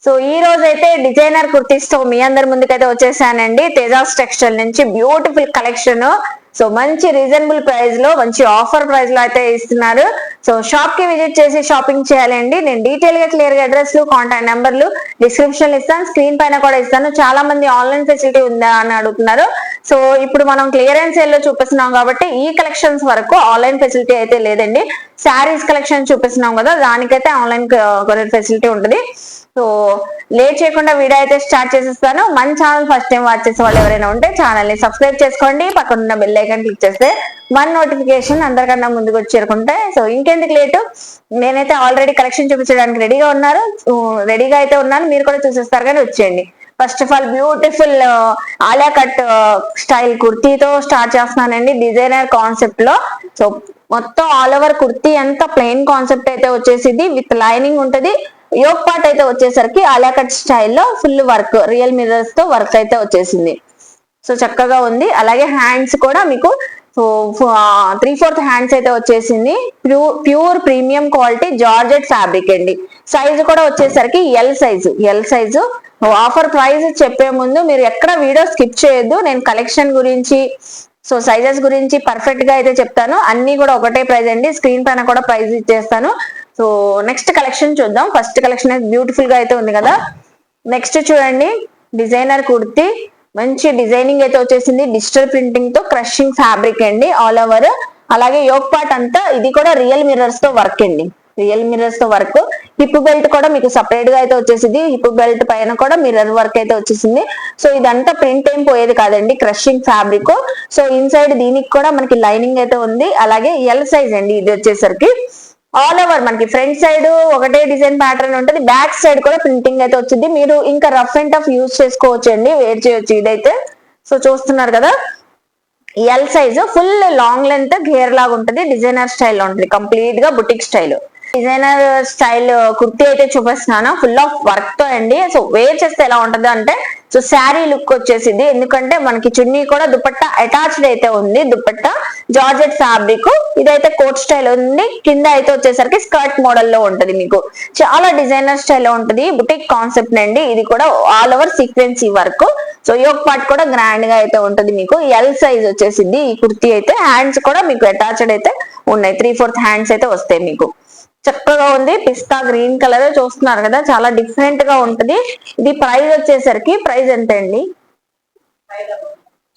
So ఈ రోజు అయితే డిజైనర్ కుర్తీస్ తో మీ అందరి ముందుకైతే వచ్చేసానండి. తేజాస్ టెక్స్టైల్ నుంచి బ్యూటిఫుల్ కలెక్షన్. సో మంచి రీజనబుల్ ప్రైస్ లో, మంచి ఆఫర్ ప్రైస్ లో అయితే ఇస్తున్నారు. సో షాప్ కి విజిట్ చేసి షాపింగ్ చేయాలండి. నేను డీటెయిల్ గా క్లియర్ గా అడ్రస్, కాంటాక్ట్ నెంబర్లు డిస్క్రిప్షన్ ఇస్తాను, స్క్రీన్ పైన కూడా ఇస్తాను. చాలా మంది ఆన్లైన్ ఫెసిలిటీ ఉందా అని అడుగుతున్నారు. సో ఇప్పుడు మనం క్లియరెన్స్ సేల్ లో చూపిస్తున్నాం కాబట్టి ఈ కలెక్షన్స్ వరకు ఆన్లైన్ ఫెసిలిటీ అయితే లేదండి. శారీస్ కలెక్షన్ చూపిస్తున్నాం కదా, దానికైతే ఆన్లైన్ కొరియర్ ఫెసిలిటీ ఉంటుంది. సో లేట్ చేయకుండా వీడియో అయితే స్టార్ట్ చేసేస్తాను. మన ఛానల్ ఫస్ట్ టైం వాచ్ చేసే వాళ్ళు ఎవరైనా ఉంటే ఛానల్ ని సబ్స్క్రైబ్ చేసుకోండి. పక్కన ఉన్న బెల్ ఐకాన్ క్లిక్ చేస్తే మన నోటిఫికేషన్ అందరికన్నా ముందుకు వచ్చి చేరుకుంటాయి. సో ఇంకెందుకు లేటు, నేనైతే ఆల్రెడీ కలెక్షన్ చూపించడానికి రెడీగా అయితే ఉన్నాను. మీరు కూడా చూసేస్తారు కానీ వచ్చేయండి. First of all beautiful Alia cut style కుర్తీతో స్టార్ట్ చేస్తున్నానండి, డిజైనర్ కాన్సెప్ట్ లో. సో మొత్తం ఆల్ ఓవర్ కుర్తీ అంతా ప్లెయిన్ కాన్సెప్ట్ అయితే వచ్చేసింది, విత్ లైనింగ్ ఉంటది. యోగ్ పార్ట్ అయితే వచ్చేసరికి ఆలియా కట్ స్టైల్లో ఫుల్ వర్క్, రియల్ మిర్రర్స్ తో వర్క్ అయితే వచ్చేసింది. సో చక్కగా ఉంది. అలాగే హ్యాండ్స్ కూడా మీకు 3/4 హ్యాండ్స్ అయితే వచ్చేసింది. Pure premium quality georgette fabric అండి. సైజు కూడా వచ్చేసరికి ఎల్ సైజు. ఆఫర్ ప్రైస్ చెప్పే ముందు మీరు ఎక్కడ వీడియో స్కిప్ చేయొద్దు. నేను కలెక్షన్ గురించి, సో సైజెస్ గురించి పర్ఫెక్ట్ గా అయితే చెప్తాను. అన్ని కూడా ఒకటే ప్రైస్ అండి, స్క్రీన్ పైన కూడా ప్రైస్ ఇచ్చేస్తాను. సో నెక్స్ట్ కలెక్షన్ చూద్దాం. ఫస్ట్ కలెక్షన్ అయితే బ్యూటిఫుల్ గా అయితే ఉంది కదా. నెక్స్ట్ చూడండి, డిజైనర్ కుర్తీ, మంచి డిజైనింగ్ అయితే వచ్చేసింది. డిజిటల్ ప్రింటింగ్ తో క్రషింగ్ ఫ్యాబ్రిక్ అండి ఆల్ ఓవర్. అలాగే యోగ్ పార్ట్ అంతా ఇది కూడా రియల్ మిర్రర్స్ తో వర్క్ అండి, రియల్ మిర్రర్స్ తో వర్క్. హిప్ బెల్ట్ కూడా మీకు సపరేట్ గా అయితే వచ్చేసింది. హిప్ బెల్ట్ పైన కూడా మిర్రర్ వర్క్ అయితే వచ్చేసింది. సో ఇదంతా ప్రింట్ ఏం పోయేది కాదండి, క్రషింగ్ ఫ్యాబ్రిక్. సో ఇన్సైడ్ దీనికి కూడా మనకి లైనింగ్ అయితే ఉంది. అలాగే ఎల్ సైజ్ అండి ఇది వచ్చేసరికి. ఆల్ ఓవర్ మనకి ఫ్రంట్ సైడ్ ఒకటే డిజైన్ ప్యాటర్న్ ఉంటుంది, బ్యాక్ సైడ్ కూడా ప్రింటింగ్ అయితే వచ్చింది. మీరు ఇంకా రఫ్ అండ్ టఫ్ యూజ్ చేసుకోవచ్చు అండి, వేర్ చేయొచ్చు ఇదైతే. సో చూస్తున్నారు కదా, L size, full long length gear లాగా ఉంటుంది, డిజైనర్ స్టైల్ లో ఉంటుంది, కంప్లీట్ గా boutique style. Designer style kurti అయితే చూపిస్తున్నాను, ఫుల్ ఆఫ్ వర్క్ తో అండి. సో వేర్ చేస్తే ఎలా ఉంటది అంటే, సో శారీ లుక్ వచ్చేసింది. ఎందుకంటే మనకి చున్నీ కూడా దుపట్టా అటాచ్డ్ అయితే ఉంది, దుపట్టా జార్జెట్ ఫ్యాబ్రిక్. ఇదైతే కోట్ స్టైల్ ఉంది, కింద అయితే వచ్చేసరికి స్కర్ట్ మోడల్ లో ఉంటది. మీకు చాలా డిజైనర్ స్టైల్ లో ఉంటది, బుటిక్ కాన్సెప్ట్ అండి. ఇది కూడా all over sequence work. So yoke part కూడా గ్రాండ్ గా అయితే ఉంటది. మీకు ఎల్ సైజ్ వచ్చేసింది ఈ కుర్తీ అయితే. హ్యాండ్స్ కూడా మీకు అటాచ్డ్ అయితే ఉన్నాయి, 3/4 హ్యాండ్స్ అయితే వస్తాయి మీకు. చక్కగా ఉంది, పిస్తా గ్రీన్ కలర్ చూస్తున్నారు కదా, చాలా డిఫరెంట్ గా ఉంటది. ఇది ప్రైస్ వచ్చేసరికి ప్రైస్ ఎంత అండి?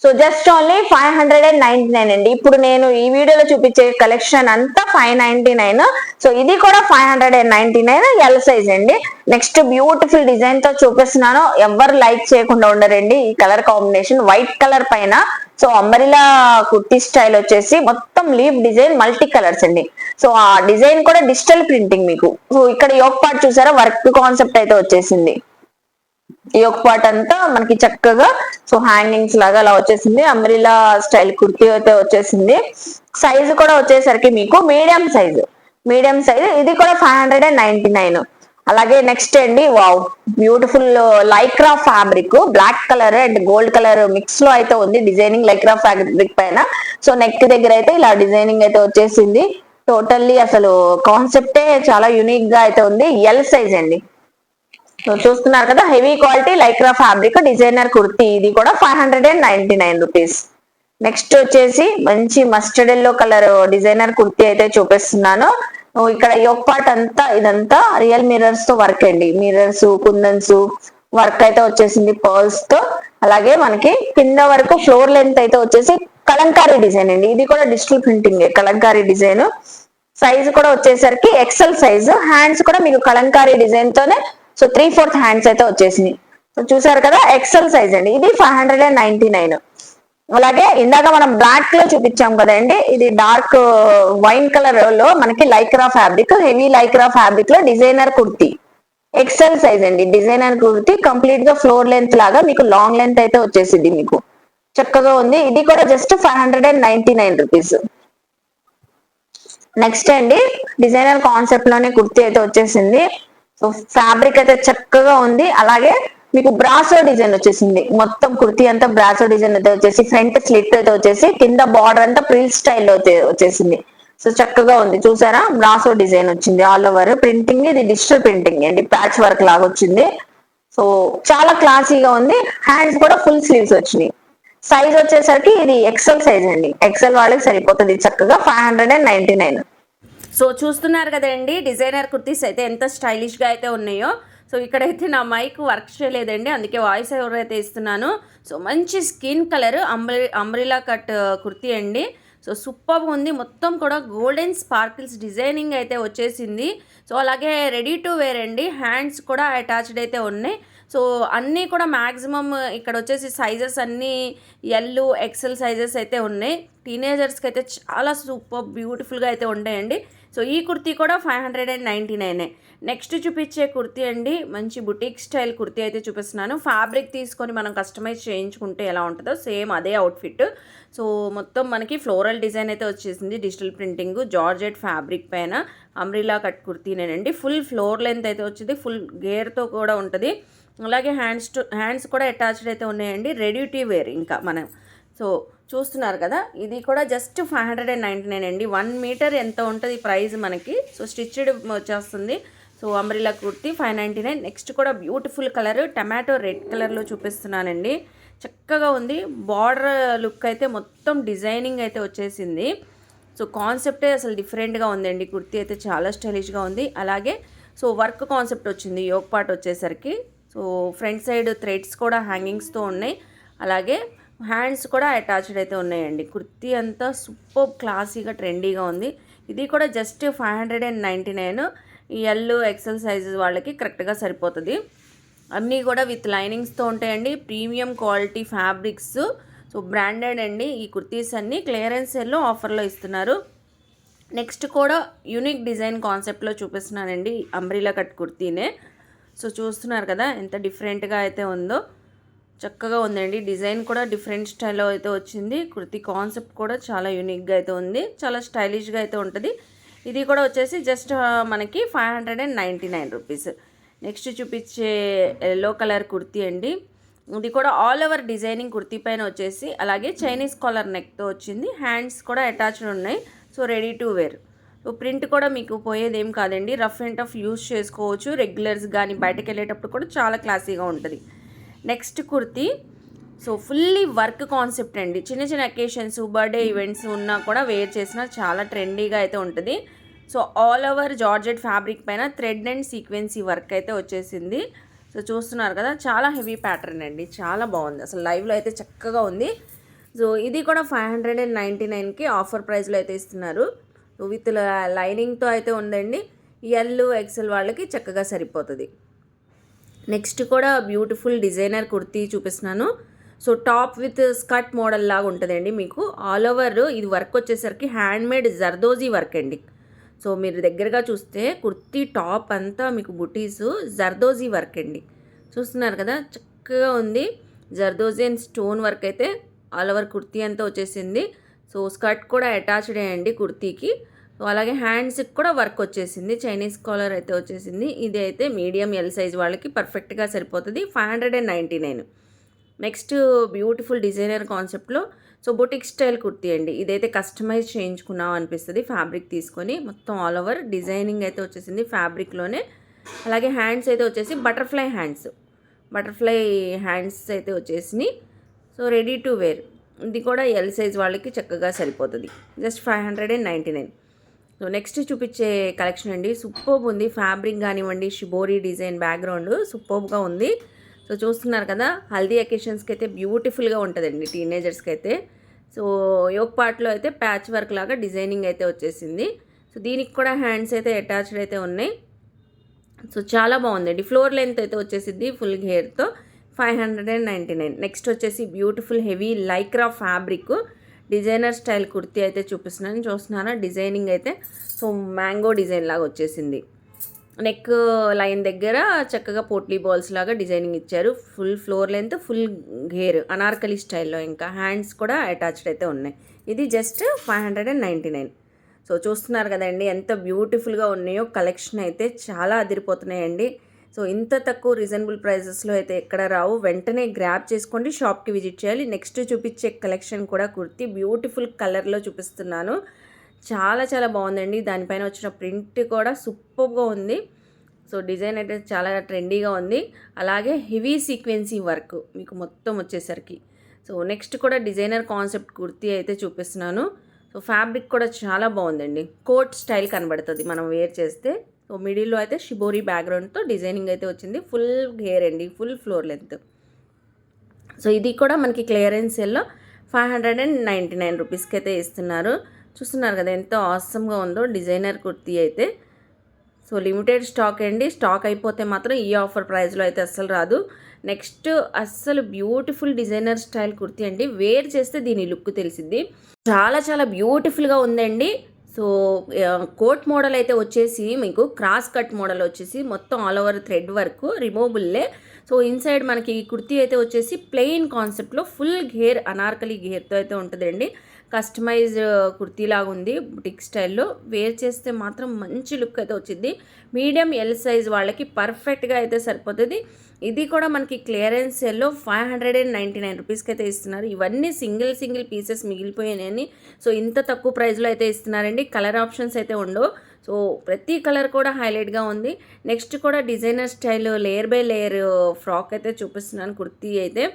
సో జస్ట్ ఓన్లీ 599 అండి. ఇప్పుడు నేను ఈ వీడియోలో చూపించే కలెక్షన్ అంతా 599. సో ఇది కూడా 599 ఎల్ సైజ్ అండి. నెక్స్ట్ బ్యూటిఫుల్ డిజైన్ తో చూపిస్తున్నాను, ఎవరు లైక్ చేయకుండా ఉండరండి. ఈ కలర్ కాంబినేషన్ వైట్ కలర్ పైన, సో అంబరిలా కుర్తీ స్టైల్ వచ్చేసి మొత్తం లీఫ్ డిజైన్, మల్టీ కలర్స్ అండి. సో ఆ డిజైన్ కూడా డిజిటల్ ప్రింటింగ్ మీకు. సో ఇక్కడ యోగ్ పార్ట్ చూసారా, వర్క్ కాన్సెప్ట్ అయితే వచ్చేసింది. ఈ ఒక పార్ట్ అంతా మనకి చక్కగా సో హ్యాంగింగ్స్ లాగా అలా వచ్చేసింది. అంబ్రిలా స్టైల్ కుర్తీ అయితే వచ్చేసింది. సైజు కూడా వచ్చేసరికి మీకు మీడియం సైజు, ఇది కూడా 599. అలాగే నెక్స్ట్ అండి, wow beautiful lycra fabric, black colour and gold colour mix లో అయితే ఉంది డిజైనింగ్ లైక్రా ఫ్యాబ్రిక్ పైన. సో నెక్ దగ్గర అయితే ఇలా డిజైనింగ్ అయితే వచ్చేసింది. టోటల్లీ అసలు కాన్సెప్టే చాలా యూనిక్ గా అయితే ఉంది. ఎల్ సైజ్ అండి. సో చూస్తున్నారు కదా, heavy quality Lycra fabric designer kurti. ఇది కూడా 599 రూపీస్. నెక్స్ట్ వచ్చేసి మంచి mustard yellow colour designer kurti అయితే చూపిస్తున్నాను. ఇక్కడ యోగ్ పార్ట్ అంతా ఇదంతా రియల్ మిర్రర్స్ తో వర్క్ అండి, మిర్రర్స్, కుందన్స్ వర్క్ అయితే వచ్చేసింది పర్ల్స్ తో. అలాగే మనకి కింద వరకు ఫ్లోర్ లెంత్ అయితే వచ్చేసి కలంకారీ డిజైన్ అండి. ఇది కూడా digital printing Kalamkari design. Size కూడా వచ్చేసరికి ఎక్సెల్ సైజ్. హ్యాండ్స్ కూడా మీకు కలంకారీ డిజైన్ తోనే, సో 3/4 హ్యాండ్స్ అయితే వచ్చేసింది. సో చూసారు కదా, ఎక్సెల్ సైజ్ అండి. ఇది 599. అలాగే ఇందాక మనం బ్లాక్ లో చూపించాం కదండి, ఇది డార్క్ వైన్ కలర్ లో మనకి Lycra fabric, heavy Lycra fabric లో డిజైనర్ కుర్తీ, ఎక్సెల్ సైజ్ అండి. డిజైనర్ కుర్తీ కంప్లీట్ గా ఫ్లోర్ లెంత్ లాగా మీకు లాంగ్ లెంత్ అయితే వచ్చేసింది. మీకు చక్కగా ఉంది. ఇది కూడా జస్ట్ 599 రూపీస్. నెక్స్ట్ అండి, డిజైనర్ కాన్సెప్ట్ లోనే కుర్తీ అయితే వచ్చేసింది. సో ఫ్యాబ్రిక్ అయితే చక్కగా ఉంది. అలాగే మీకు బ్రాసో డిజైన్ వచ్చేసింది, మొత్తం కుర్తీ అంతా బ్రాసో డిజైన్ అయితే వచ్చేసి ఫ్రంట్ స్లిట్ అయితే వచ్చేసి కింద బార్డర్ అంతా ప్రిల్ స్టైల్లో వచ్చేసింది. సో చక్కగా ఉంది చూసారా, బ్రాసో డిజైన్ వచ్చింది ఆల్ ఓవర్ ప్రింటింగ్. ఇది డిజిటల్ ప్రింటింగ్ అండి, ప్యాచ్ వర్క్ లాగా వచ్చింది. సో చాలా క్లాసీగా ఉంది. హ్యాండ్స్ కూడా ఫుల్ స్లీవ్స్ వచ్చినాయి. సైజ్ వచ్చేసరికి ఇది ఎక్సెల్ సైజ్ అండి. ఎక్సెల్ వాళ్ళకి సరిపోతుంది చక్కగా 599. సో చూస్తున్నారు కదండి డిజైనర్ కుర్తీస్ అయితే ఎంత స్టైలిష్గా అయితే ఉన్నాయో. సో ఇక్కడైతే నా మైక్ వర్క్ చేయలేదండి, అందుకే వాయిస్ ఓవర్ అయితే ఇస్తున్నాను. సో మంచి skin colour umbrella cut kurti అండి. సో సూపర్ ఉంది, మొత్తం కూడా గోల్డెన్ స్పార్కిల్స్ డిజైనింగ్ అయితే వచ్చేసింది. సో అలాగే రెడీ టు వేర్ అండి, హ్యాండ్స్ కూడా అటాచ్డ్ అయితే ఉన్నాయి. సో అన్నీ కూడా మ్యాక్సిమం ఇక్కడ వచ్చేసి సైజెస్ అన్నీ ఎల్ ఎక్సెల్ సైజెస్ అయితే ఉన్నాయి. టీనేజర్స్కి అయితే చాలా సూపర్ బ్యూటిఫుల్గా అయితే ఉంటాయండి. సో ఈ కుర్తీ కూడా 599. నెక్స్ట్ చూపించే కుర్తీ అండి, మంచి బుటీక్ స్టైల్ కుర్తీ అయితే చూపిస్తున్నాను. ఫ్యాబ్రిక్ తీసుకొని మనం కస్టమైజ్ చేయించుకుంటే ఎలా ఉంటుందో సేమ్ అదే అవుట్ఫిట్. సో మొత్తం మనకి ఫ్లోరల్ డిజైన్ అయితే వచ్చేసింది, డిజిటల్ ప్రింటింగ్ జార్జెట్ ఫ్యాబ్రిక్ పైన అంబ్రిలా కట్ కుర్తీనేనండి. ఫుల్ ఫ్లోర్ లెంత్ అయితే వచ్చింది, ఫుల్ గేర్తో కూడా ఉంటుంది. అలాగే హ్యాండ్స్ కూడా అటాచ్డ్ అయితే ఉన్నాయండి, రెడీ టు వేర్. ఇంకా మనం సో చూస్తున్నారు కదా, ఇది కూడా జస్ట్ 599 అండి. 1 మీటర్ ఎంత ఉంటుంది ప్రైస్ మనకి. సో స్టిచ్డ్ వచ్చేస్తుంది. So umbrella kurti 599. నెక్స్ట్ కూడా బ్యూటిఫుల్ కలర్ టమాటో రెడ్ కలర్లో చూపిస్తున్నానండి, చక్కగా ఉంది. బార్డర్ లుక్ అయితే మొత్తం డిజైనింగ్ అయితే వచ్చేసింది. సో కాన్సెప్టే అసలు డిఫరెంట్గా ఉందండి. కుర్తీ అయితే చాలా స్టైలిష్గా ఉంది. అలాగే సో వర్క్ కాన్సెప్ట్ వచ్చింది యోక్ పార్ట్ వచ్చేసరికి. సో ఫ్రంట్ సైడ్ థ్రెడ్స్ కూడా హ్యాంగింగ్స్తో ఉన్నాయి. అలాగే హ్యాండ్స్ కూడా అటాచ్డ్ అయితే ఉన్నాయండి. కుర్తీ అంతా సూపర్ క్లాసీగా ట్రెండీగా ఉంది. ఇది కూడా జస్ట్ 599. ఎల్ ఎక్సెల్ సైజెస్ వాళ్ళకి కరెక్ట్గా సరిపోతుంది. అన్నీ కూడా విత్ లైనింగ్స్తో ఉంటాయండి, premium quality fabrics. So branded అండి. ఈ కుర్తీస్ అన్నీ క్లియరెన్స్ సేల్లో ఆఫర్లో ఇస్తున్నారు. నెక్స్ట్ కూడా యూనిక్ డిజైన్ కాన్సెప్ట్లో చూపిస్తున్నానండి, అంబ్రిలా కట్ కుర్తీనే. సో చూస్తున్నారు కదా ఎంత డిఫరెంట్గా అయితే ఉందో, చక్కగా ఉందండి. డిజైన్ కూడా డిఫరెంట్ స్టైల్లో అయితే వచ్చింది. కుర్తీ కాన్సెప్ట్ కూడా చాలా యూనిక్గా అయితే ఉంది, చాలా స్టైలిష్గా అయితే ఉంటుంది. ఇది కూడా వచ్చేసి జస్ట్ మనకి 599 రూపీస్. నెక్స్ట్ చూపించే ఎల్లో కలర్ కుర్తీ అండి. ఇది కూడా ఆల్ ఓవర్ డిజైనింగ్ కుర్తీ పైన వచ్చేసి అలాగే చైనీస్ కాలర్ నెక్తో వచ్చింది. హ్యాండ్స్ కూడా అటాచ్డ్ ఉన్నాయి. So ready to wear. So print కూడా మీకు పోయేదేం కాదండి, రఫ్ అండ్ టఫ్ యూస్ చేసుకోవచ్చు. రెగ్యులర్స్ కానీ బయటకు వెళ్ళేటప్పుడు కూడా చాలా క్లాసీగా ఉంటుంది. Next kurti so fully work concept అండి. చిన్న చిన్న అకేషన్స్ బర్త్డే ఈవెంట్స్ ఉన్నా కూడా వేర్ చేసినా చాలా ట్రెండీగా అయితే ఉంటుంది. So all over georgette fabric పైన థ్రెడ్ అండ్ సీక్వెన్సీ వర్క్ అయితే వచ్చేసింది. సో చూస్తున్నారు కదా, చాలా హెవీ ప్యాటర్న్ అండి, చాలా బాగుంది. అసలు లైవ్లో అయితే చక్కగా ఉంది. సో ఇది కూడా 599కి ఆఫర్ ప్రైస్లో అయితే ఇస్తున్నారు. విత్ లైనింగ్తో అయితే ఉందండి. ఎల్ ఎక్సెల్ వాళ్ళకి చక్కగా సరిపోతుంది. నెక్స్ట్ కూడా బ్యూటిఫుల్ డిజైనర్ కుర్తీ చూపిస్తున్నాను. So top with skirt model లాగా ఉంటుందండి మీకు. ఆల్ ఓవర్ ఇది వర్క్ వచ్చేసరికి హ్యాండ్మేడ్ జర్దోజీ వర్క్ అండి. సో మీరు దగ్గరగా చూస్తే కుర్తీ టాప్ అంతా మీకు బుటీస్ జర్దోజీ వర్క్ అండి. చూస్తున్నారు కదా, చక్కగా ఉంది. జర్దోజీ అండ్ స్టోన్ వర్క్ అయితే ఆల్ ఓవర్ కుర్తీ అంతా వచ్చేసింది. సో స్కర్ట్ కూడా అటాచ్డ్ అయ్యండి కుర్తీకి. సో అలాగే హ్యాండ్స్కి కూడా వర్క్ వచ్చేసింది, చైనీస్ కాలర్ అయితే వచ్చేసింది. ఇది అయితే మీడియం ఎల్ సైజ్ వాళ్ళకి పర్ఫెక్ట్గా సరిపోతుంది. 599. నెక్స్ట్ బ్యూటిఫుల్ డిజైనర్ కాన్సెప్ట్లో సో బొటిక్ స్టైల్ కుర్తీ అండి. ఇదైతే కస్టమైజ్ చేయించుకున్నాం అనిపిస్తుంది. ఫ్యాబ్రిక్ తీసుకొని మొత్తం ఆల్ ఓవర్ డిజైనింగ్ అయితే వచ్చేసింది ఫ్యాబ్రిక్లోనే. అలాగే హ్యాండ్స్ అయితే వచ్చేసి బటర్ఫ్లై హ్యాండ్స్ అయితే వచ్చేసినాయి. So ready to wear. ఇది కూడా ఎల్ సైజ్ వాళ్ళకి చక్కగా సరిపోతుంది. జస్ట్ 599. సో నెక్స్ట్ చూపించే కలెక్షన్ అండి, సూపర్బ్ ఉంది. ఫ్యాబ్రిక్ కానివ్వండి, షిబోరీ డిజైన్ బ్యాక్గ్రౌండ్ సూపర్బ్గా ఉంది. సో చూస్తున్నారు కదా, హల్దీ అకేషన్స్కి అయితే బ్యూటిఫుల్గా ఉంటుందండి టీనేజర్స్కి అయితే. సో యోక్ పార్ట్లో అయితే ప్యాచ్ వర్క్ లాగా డిజైనింగ్ అయితే వచ్చేసింది. సో దీనికి కూడా హ్యాండ్స్ అయితే అటాచ్డ్ అయితే ఉన్నాయి. సో చాలా బాగుందండి. ఫ్లోర్ లెంత్ అయితే వచ్చేసింది ఫుల్ హెయిర్తో. 599. నెక్స్ట్ వచ్చేసి beautiful heavy Lycra fabric designer style kurti అయితే చూస్తున్నారా డిజైనింగ్ అయితే. సో మ్యాంగో డిజైన్ లాగా వచ్చేసింది. నెక్ లైన్ దగ్గర చక్కగా పోట్లీ బాల్స్ లాగా డిజైనింగ్ ఇచ్చారు. Full floor length, full gear Anarkali స్టైల్లో. ఇంకా హ్యాండ్స్ కూడా అటాచ్డ్ అయితే ఉన్నాయి. ఇది జస్ట్ 599. సో చూస్తున్నారు కదండి ఎంత బ్యూటిఫుల్గా ఉన్నాయో. కలెక్షన్ అయితే చాలా అదిరిపోతున్నాయండి. సో ఇంత తక్కువ రీజనబుల్ ప్రైజెస్లో అయితే ఎక్కడ రావు. వెంటనే గ్రాబ్ చేసుకోండి, షాప్కి విజిట్ చేయాలి. నెక్స్ట్ చూపించే కలెక్షన్ కూడా కుర్తీ బ్యూటిఫుల్ కలర్లో చూపిస్తున్నాను. చాలా చాలా బాగుందండి. దానిపైన వచ్చిన ప్రింట్ కూడా సూపర్గా ఉంది. సో డిజైన్ అయితే చాలా ట్రెండీగా ఉంది. అలాగే హెవీ సీక్వెన్సీ వర్క్ మీకు మొత్తం వచ్చేసరికి. సో నెక్స్ట్ కూడా డిజైనర్ కాన్సెప్ట్ కుర్తీ అయితే చూపిస్తున్నాను. సో ఫ్యాబ్రిక్ కూడా చాలా బాగుందండి. కోట్ స్టైల్ కనబడుతుంది మనం వేర్ చేస్తే. సో మిడిల్లో అయితే షిబోరి బ్యాక్గ్రౌండ్తో డిజైనింగ్ అయితే వచ్చింది. ఫుల్ హెయిర్ అండి, ఫుల్ ఫ్లోర్ లెంత్. సో ఇది కూడా మనకి క్లియరెన్స్ సేల్లో 599 రూపీస్కి అయితే ఇస్తున్నారు. చూస్తున్నారు కదా ఎంత ఆసమ్గా ఉందో డిజైనర్ కుర్తీ అయితే. సో లిమిటెడ్ స్టాక్ అండి. స్టాక్ అయిపోతే మాత్రం ఈ ఆఫర్ ప్రైస్లో అయితే అస్సలు రాదు. నెక్స్ట్ అస్సలు బ్యూటిఫుల్ డిజైనర్ స్టైల్ కుర్తీ అండి. వేర్ చేస్తే దీని లుక్ తెలిసిద్ది. చాలా చాలా బ్యూటిఫుల్గా ఉందండి. సో కోట్ మోడల్ అయితే వచ్చేసి మీకు క్రాస్ కట్ మోడల్ వచ్చేసి మొత్తం ఆల్ ఓవర్ థ్రెడ్ వర్క్ రిమూవబుల్లే. సో ఇన్సైడ్ మనకి ఈ కుర్తీ అయితే వచ్చేసి ప్లెయిన్ కాన్సెప్ట్లో ఫుల్ గేర్ అనార్కలి గేర్తో అయితే ఉంటుందండి. కస్టమైజ్ కుర్తీ లాగా ఉంది బుటిక్ స్టైల్లో. వేర్ చేస్తే మాత్రం మంచి లుక్ అయితే వచ్చింది. మీడియం ఎల్ సైజ్ వాళ్ళకి పర్ఫెక్ట్గా అయితే సరిపోతుంది. ఇది కూడా మనకి క్లియరెన్స్ సేల్లో 599 రూపీస్కి అయితే ఇస్తున్నారు. ఇవన్నీ సింగిల్ పీసెస్ మిగిలిపోయాయని. సో ఇంత తక్కువ ప్రైస్లో అయితే ఇస్తున్నారండి. కలర్ ఆప్షన్స్ అయితే ఉండవు. సో ప్రతి కలర్ కూడా హైలైట్గా ఉంది. నెక్స్ట్ కూడా designer style layer by layer frock అయితే చూపిస్తున్నాను. కుర్తీ అయితే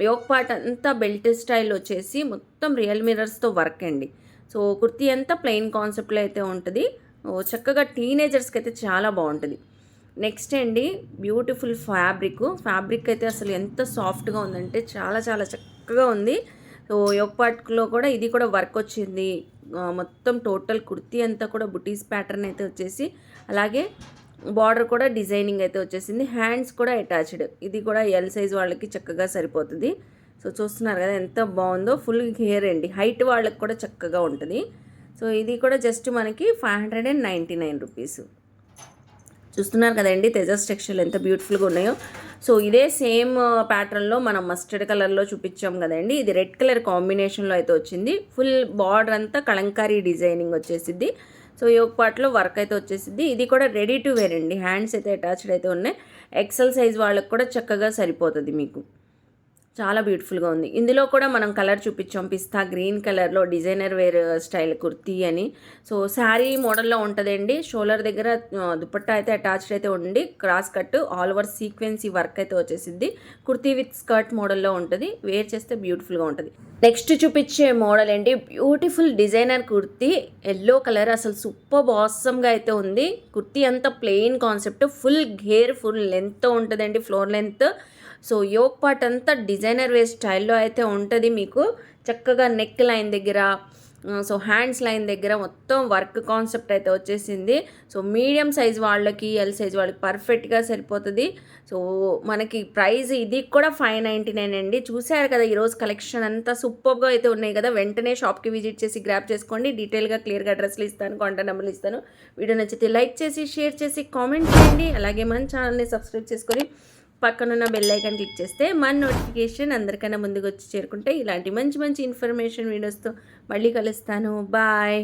యోక్ పార్ట్ అంతా బెల్ట్ స్టైల్ వచ్చేసి మొత్తం రియల్ మిర్రర్స్తో వర్క్ అండి. సో కుర్తీ అంతా ప్లెయిన్ కాన్సెప్ట్లో అయితే ఉంటుంది. చక్కగా టీనేజర్స్కి అయితే చాలా బాగుంటుంది. నెక్స్ట్ అండి బ్యూటిఫుల్ ఫ్యాబ్రిక్ అయితే అసలు ఎంత సాఫ్ట్గా ఉందంటే చాలా చాలా చక్కగా ఉంది. సో యోక్ పార్ట్లో కూడా ఇది కూడా వర్క్ వచ్చింది. మొత్తం టోటల్ కుర్తీ అంతా కూడా బుటీస్ ప్యాటర్న్ అయితే వచ్చేసి, అలాగే బార్డర్ కూడా డిజైనింగ్ అయితే వచ్చేసింది. హ్యాండ్స్ కూడా అటాచ్డ్. ఇది కూడా ఎల్ సైజ్ వాళ్ళకి చక్కగా సరిపోతుంది. సో చూస్తున్నారు కదా ఎంత బాగుందో. ఫుల్ హెయిర్ అండి, హైట్ వాళ్ళకి కూడా చక్కగా ఉంటుంది. సో ఇది కూడా జస్ట్ మనకి 599 రూపీస్. చూస్తున్నారు కదండి తేజాస్ టెక్స్టైల్ ఎంత బ్యూటిఫుల్గా ఉన్నాయో. సో ఇదే సేమ్ ప్యాటర్న్లో మనం మస్టర్డ్ కలర్లో చూపించాం కదండి. ఇది రెడ్ కలర్ కాంబినేషన్లో అయితే వచ్చింది. ఫుల్ బార్డర్ అంతా కలంకారీ డిజైనింగ్ వచ్చేసిద్ది. సో యోక్ పార్ట్లో వర్క్ అయితే వచ్చేసిద్ది. ఇది కూడా రెడీ టు వేర్ అండి. హ్యాండ్స్ అయితే అటాచ్డ్ అయితే ఉన్నాయి. ఎక్సెల్ సైజ్ వాళ్ళకి కూడా చక్కగా సరిపోతుంది మీకు. చాలా బ్యూటిఫుల్గా ఉంది. ఇందులో కూడా మనం కలర్ చూపించాం, పిస్తా గ్రీన్ కలర్లో డిజైనర్ వేర్ స్టైల్ కుర్తీ అని. సో శారీ మోడల్లో ఉంటుందండి. షోల్డర్ దగ్గర దుపట్టా అయితే అటాచ్డ్ అయితే ఉండి cross cut all over sequence work అయితే వచ్చేసిద్ది. కుర్తీ విత్ స్కర్ట్ మోడల్లో ఉంటుంది. వేర్ చేస్తే బ్యూటిఫుల్గా ఉంటుంది. నెక్స్ట్ చూపించే మోడల్ ఏంటి, beautiful designer kurti yellow colour. అసలు సూపర్ ఆసమ్గా అయితే ఉంది. కుర్తీ అంతా ప్లెయిన్ కాన్సెప్ట్, ఫుల్ గేర్, ఫుల్ లెంత్ ఉంటుందండి, floor length. So yoke part అంతా డిజైనర్ వేర్ స్టైల్లో అయితే ఉంటుంది మీకు. చక్కగా నెక్ లైన్ దగ్గర, సో హ్యాండ్స్ లైన్ దగ్గర మొత్తం వర్క్ కాన్సెప్ట్ అయితే వచ్చేసింది. సో మీడియం సైజ్ వాళ్ళకి, ఎల్ సైజ్ వాళ్ళకి పర్ఫెక్ట్గా సరిపోతుంది. సో మనకి ప్రైస్ ఇది కూడా 599 అండి. చూసారు కదా ఈరోజు కలెక్షన్ అంతా సూపర్గా అయితే ఉన్నాయి కదా. వెంటనే షాప్కి విజిట్ చేసి గ్రాప్ చేసుకోండి. డీటెయిల్గా క్లియర్గా అడ్రస్లు ఇస్తాను, కాంటాక్ట్ నెంబర్లు ఇస్తాను. వీడియో నచ్చితే లైక్ చేసి, షేర్ చేసి, కామెంట్ చేయండి. అలాగే మన ఛానల్ని సబ్స్క్రైబ్ చేసుకొని పక్కనున్న బెల్ ఐకాన్ క్లిక్ చేస్తే మన నోటిఫికేషన్ అందరికన్నా ముందుకు వచ్చి చేరుకుంటే ఇలాంటి మంచి మంచి ఇన్ఫర్మేషన్ వీడియోస్తో మళ్ళీ కలుస్తాను. బాయ్.